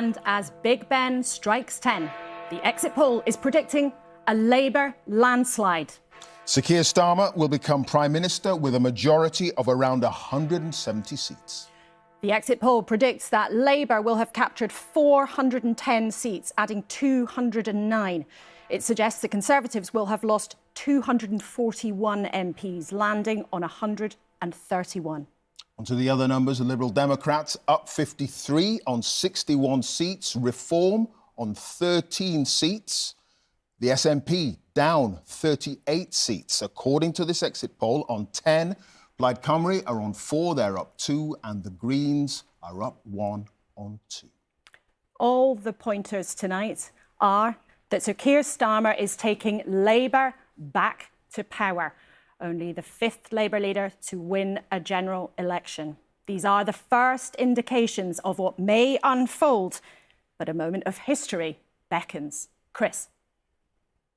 And as Big Ben strikes 10, the exit poll is predicting a Labour landslide. Sir Keir Starmer will become Prime Minister with a majority of around 170 seats. The exit poll predicts that Labour will have captured 410 seats, adding 209. It suggests the Conservatives will have lost 241 MPs, landing on 131. On to the other numbers. The Liberal Democrats up 53 on 61 seats. Reform on 13 seats. The SNP down 38 seats. According to this exit poll, on 10, Plaid Cymru are on 4, they're up 2, and the Greens are up 1 on 2. All the pointers tonight are that Sir Keir Starmer is taking Labour back to power. Only the 5th Labour leader to win a general election. These are the first indications of what may unfold, but a moment of history beckons. Chris.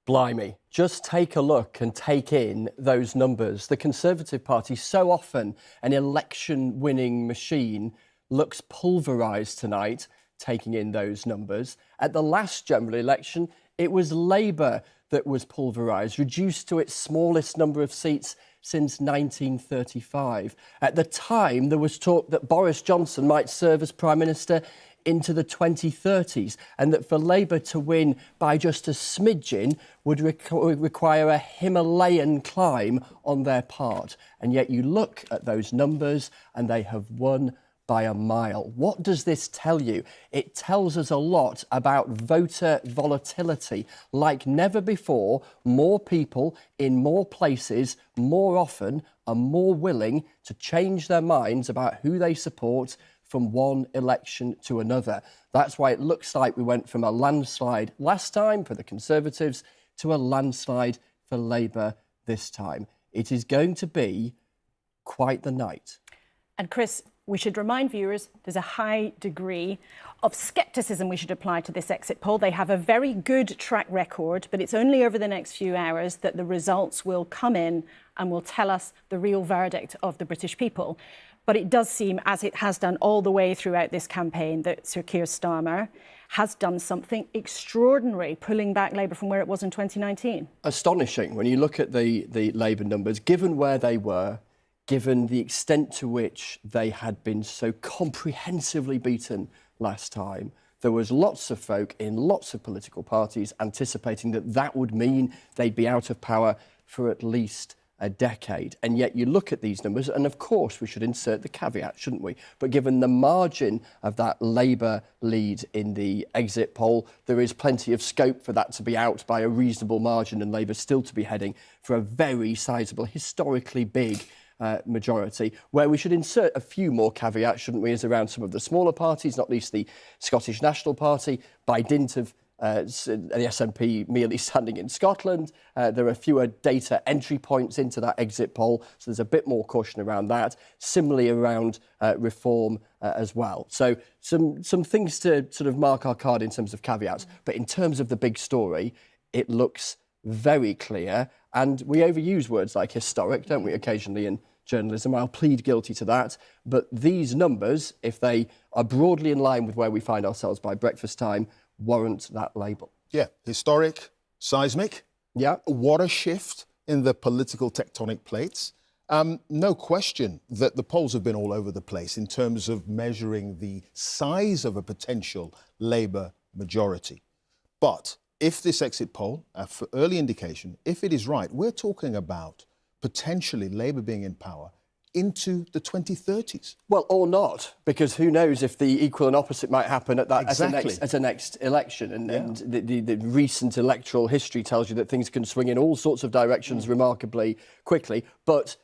Blimey, just take a look and take in those numbers. The Conservative Party, so often an election-winning machine, looks pulverised tonight, taking in those numbers. At the last general election, it was Labour that was pulverised, reduced to its smallest number of seats since 1935. At the time, there was talk that Boris Johnson might serve as Prime Minister into the 2030s, and that for Labour to win by just a smidgen would require a Himalayan climb on their part. And yet you look at those numbers and they have won by a mile. What does this tell you? It tells us a lot about voter volatility. Like never before, more people in more places more often are more willing to change their minds about who they support from one election to another. That's why it looks like we went from a landslide last time for the Conservatives to a landslide for Labour this time. It is going to be quite the night. And Chris, we should remind viewers there's a high degree of scepticism we should apply to this exit poll. They have a very good track record, but it's only over the next few hours that the results will come in and will tell us the real verdict of the British people. But it does seem, as it has done all the way throughout this campaign, that Sir Keir Starmer has done something extraordinary, pulling back Labour from where it was in 2019. Astonishing when you look at the Labour numbers, given where they were, given the extent to which they had been so comprehensively beaten last time. There was lots of folk in lots of political parties anticipating that that would mean they'd be out of power for at least a decade. And yet you look at these numbers, and of course we should insert the caveat, shouldn't we? But given the margin of that Labour lead in the exit poll, there is plenty of scope for that to be out by a reasonable margin and Labour still to be heading for a very sizable, historically big majority. Where we should insert a few more caveats, shouldn't we, is around some of the smaller parties, not least the Scottish National Party, by dint of the SNP merely standing in Scotland. There are fewer data entry points into that exit poll, so there's a bit more caution around that. Similarly around reform as well. So some things to sort of mark our card in terms of caveats. But in terms of the big story, it looks very clear. And we overuse words like historic, don't we, occasionally in journalism. I'll plead guilty to that. But these numbers, if they are broadly in line with where we find ourselves by breakfast time, warrant that label. Yeah, historic, seismic. Yeah. What a shift in the political tectonic plates. No question that the polls have been all over the place in terms of measuring the size of a potential Labour majority. But if this exit poll, for early indication, if it is right, we're talking about potentially Labour being in power into the 2030s. Well, or not, because who knows if the equal and opposite might happen at that Exactly. at the next election. And the recent electoral history tells you that things can swing in all sorts of directions remarkably quickly. But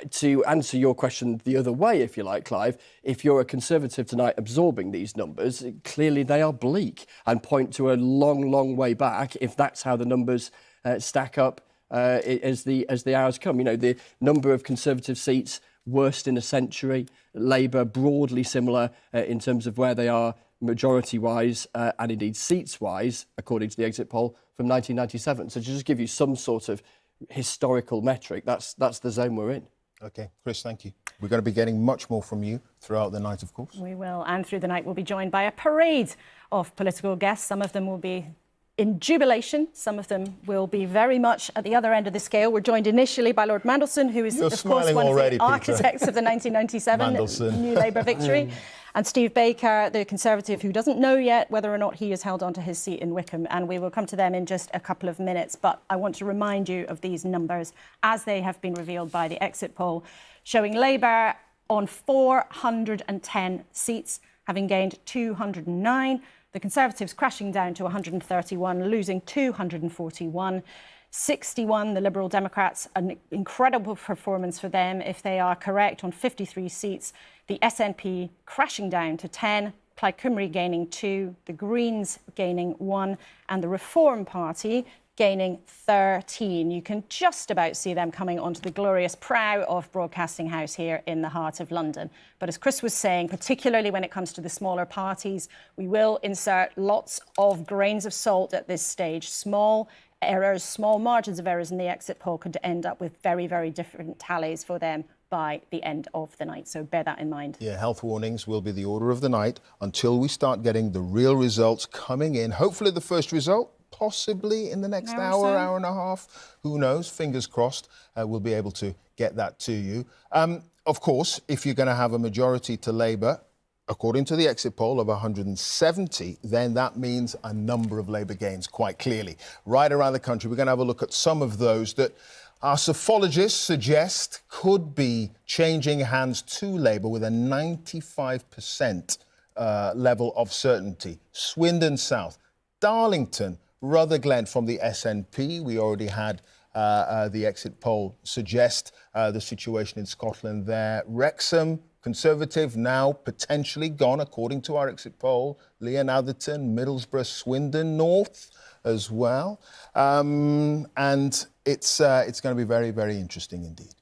to answer your question the other way, if you like, Clive, if you're a Conservative tonight absorbing these numbers, clearly they are bleak and point to a long, long way back if that's how the numbers stack up as the hours come. You know, the number of Conservative seats worst in a century. Labour broadly similar in terms of where they are majority-wise and indeed seats-wise, according to the exit poll, from 1997. So to just give you some sort of historical metric, that's the zone we're in. OK, Chris, thank you. We're going to be getting much more from you throughout the night, of course. We will. And through the night, we'll be joined by a parade of political guests. Some of them will be in jubilation. Some of them will be very much at the other end of the scale. We're joined initially by Lord Mandelson, who is, of course, one already, of the architects of the 1997 New Labour victory. And Steve Baker, the Conservative, who doesn't know yet whether or not he has held on to his seat in Wickham. And we will come to them in just a couple of minutes. But I want to remind you of these numbers as they have been revealed by the exit poll, showing Labour on 410 seats, having gained 209. The Conservatives crashing down to 131, losing 241. 61, the Liberal Democrats, an incredible performance for them if they are correct, on 53 seats. The SNP crashing down to 10, Plaid Cymru gaining 2, the Greens gaining 1, and the Reform Party gaining 13. You can just about see them coming onto the glorious prow of Broadcasting House here in the heart of London. But as Chris was saying, particularly when it comes to the smaller parties, we will insert lots of grains of salt at this stage. Small errors, small margins of errors in the exit poll could end up with very, very different tallies for them by the end of the night. So bear that in mind. Yeah, health warnings will be the order of the night until we start getting the real results coming in. Hopefully the first result, possibly in the next hour, hour and a half. Who knows? Fingers crossed we'll be able to get that to you. Of course, if you're going to have a majority to Labour, according to the exit poll of 170, then that means a number of Labour gains, quite clearly. Right around the country, we're going to have a look at some of those that our psephologists suggest could be changing hands to Labour with a 95% level of certainty. Swindon South, Darlington, Rutherglen from the SNP. We already had the exit poll suggest the situation in Scotland there. Wrexham, Conservative, now potentially gone, according to our exit poll. Leon Atherton, Middlesbrough, Swindon North as well. And it's going to be very, very interesting indeed.